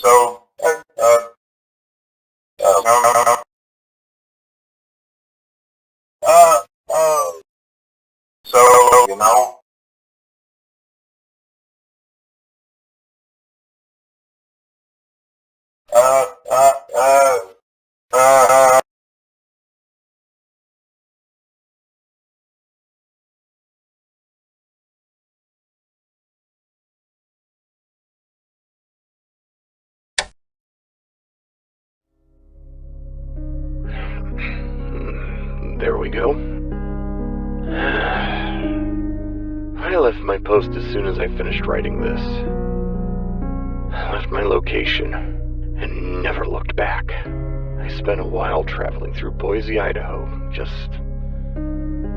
So, so, you know, uh, uh, uh, uh, There we go. I left my post as soon as I finished writing this. I left my location and never looked back. I spent a while traveling through Boise, Idaho, just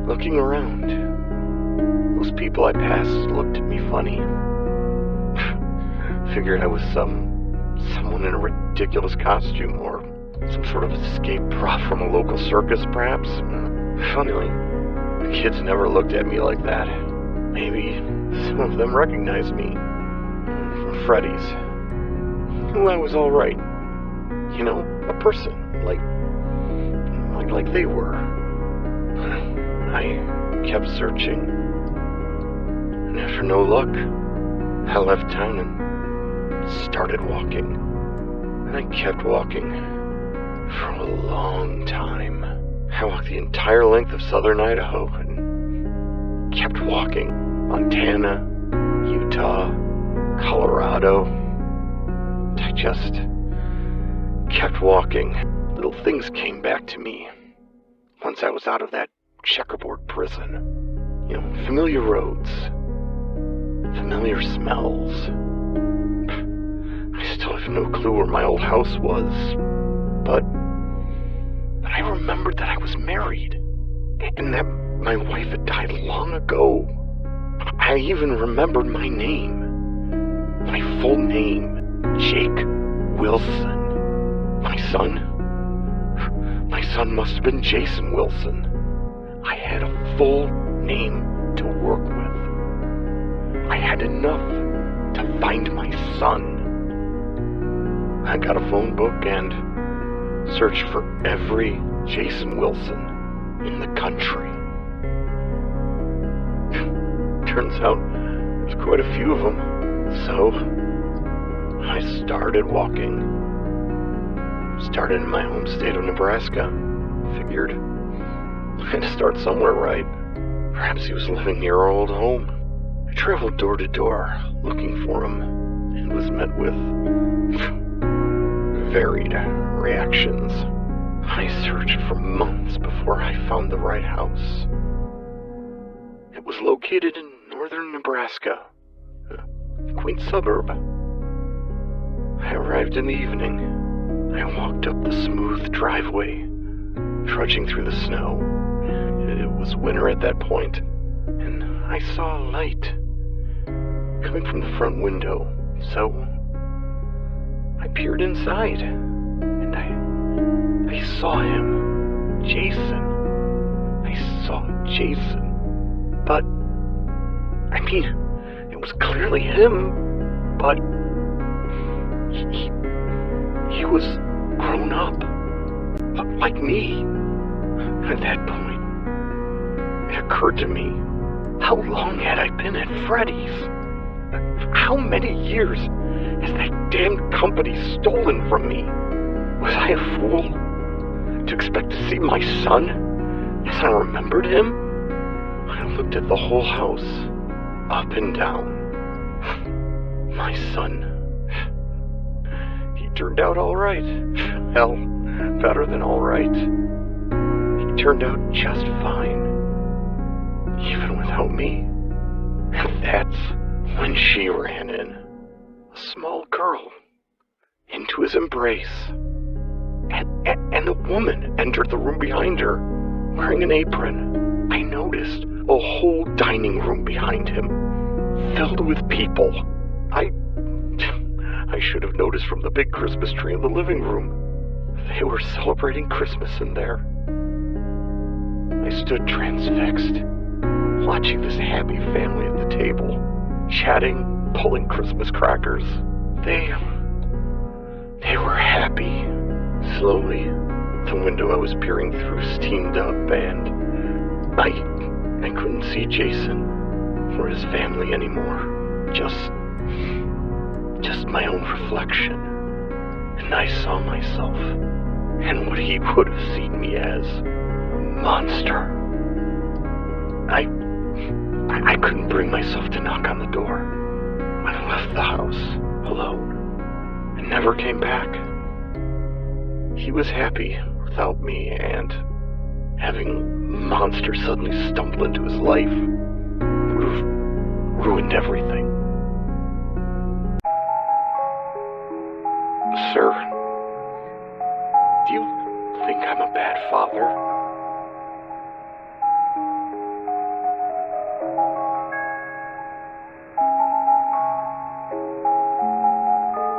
looking around. Those people I passed looked at me funny. Figured I was someone in a ridiculous costume or some sort of escape prop from a local circus, perhaps. Funnily, the kids never looked at me like that. Maybe some of them recognized me from Freddy's. Well, I was alright. You know, a person, like they were. I kept searching, and after no luck, I left town and started walking. And I kept walking for a long time. I walked the entire length of southern Idaho and kept walking. Montana, Utah, Colorado. I just kept walking. Little things came back to me once I was out of that checkerboard prison. You know, familiar roads, familiar smells. I still have no clue where my old house was, but I remembered that I was married, and that my wife had died long ago. I even remembered my name. My full name, Jake Wilson. My son must have been Jason Wilson. I had a full name to work with. I had enough to find my son. I got a phone book and searched for every Jason Wilson in the country. Turns out there's quite a few of them, so I started walking. Started in my home state of Nebraska. Figured I had to start somewhere, right? Perhaps he was living near our old home. I traveled door to door looking for him and was met with varied reactions. I searched for months before I found the right house. It was located in northern Nebraska, a quaint suburb. I arrived in the evening. I walked up the smooth driveway, trudging through the snow. It was winter at that point, and I saw a light coming from the front window, so I peered inside, and I saw him, Jason. I saw Jason, but, I mean, it was clearly him, but he was grown up, like me. At that point, it occurred to me, how long had I been at Freddy's? How many years has that damned company stolen from me? Was I a fool to expect to see my son as I remembered him? I looked at the whole house, up and down. My son. He turned out all right. Hell, better than all right. He turned out just fine, even without me. And that's when she ran in, a small girl, into his embrace. And a woman entered the room behind her, wearing an apron. I noticed a whole dining room behind him, filled with people. I should have noticed from the big Christmas tree in the living room. They were celebrating Christmas in there. I stood transfixed, watching this happy family at the table, chatting, pulling Christmas crackers. They They were happy. Slowly, the window I was peering through steamed up, and I couldn't see Jason or his family anymore. Just my own reflection. And I saw myself, and what he would have seen me as, a monster. I couldn't bring myself to knock on the door. I left the house alone and never came back. He was happy without me, and having a monster suddenly stumble into his life would have ruined everything. Sir, do you think I'm a bad father?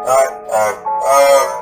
Uh, uh, uh,